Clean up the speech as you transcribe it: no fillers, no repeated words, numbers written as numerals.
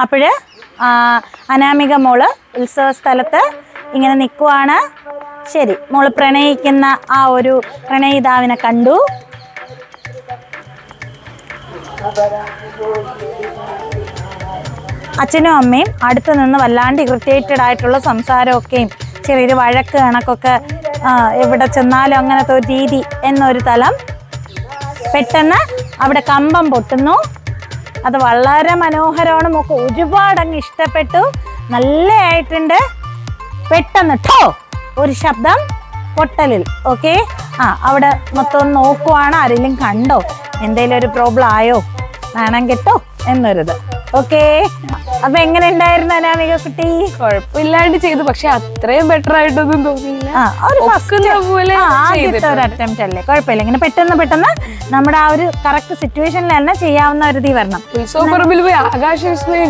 അപ്പോഴ് അനാമിക മോള് ഉത്സവ സ്ഥലത്ത് ഇങ്ങനെ നിൽക്കുവാണ്. ശരി, മോള് പ്രണയിക്കുന്ന ആ ഒരു പ്രണയിതാവിനെ കണ്ടു. അച്ഛനും അമ്മയും അടുത്ത് നിന്ന് വല്ലാണ്ട് ഇറിറ്റേറ്റഡ് ആയിട്ടുള്ള സംസാരമൊക്കെയും ചെറിയൊരു വഴക്ക് കണക്കൊക്കെ, എവിടെ ചെന്നാലും അങ്ങനത്തെ ഒരു രീതി എന്നൊരു തലം. പെട്ടെന്ന് അവിടെ കമ്പം പൊട്ടുന്നു. അത് വളരെ മനോഹരമാണ്. നമുക്ക് ഒരുപാട് അങ്ങ് ഇഷ്ടപ്പെട്ടു, നല്ലതായിട്ടുണ്ട്. പെട്ടെന്ന് ഠോ ഒരു ശബ്ദം പൊട്ടലിൽ. ഓക്കെ, അവിടെ മൊത്തം നോക്കുവാണ്, ആരെങ്കിലും കണ്ടോ, എന്തെങ്കിലും ഒരു പ്രോബ്ലം ആയോ, വേണം കേട്ടോ എന്നൊരിത്. ഓക്കെ, അപ്പൊ എങ്ങനെ ഉണ്ടായിരുന്നു അനാമിക കുട്ടി? കുഴപ്പമില്ലാണ്ട് ചെയ്തു, പക്ഷെ അത്രയും ബെറ്റർ ആയിട്ടൊന്നും തോന്നിയില്ല. ആദ്യത്തെ ഒരു അറ്റംപ്റ്റ് അല്ലേ, കുഴപ്പമില്ല. ഇങ്ങനെ പെട്ടെന്ന് നമ്മുടെ ആ ഒരു കറക്റ്റ് സിറ്റുവേഷനിൽ തന്നെ ചെയ്യാവുന്ന ഒരു ഇത് വരണം. ഉത്സവപ്പറമ്പിൽ പോയി ആകാശ വിസ്മയം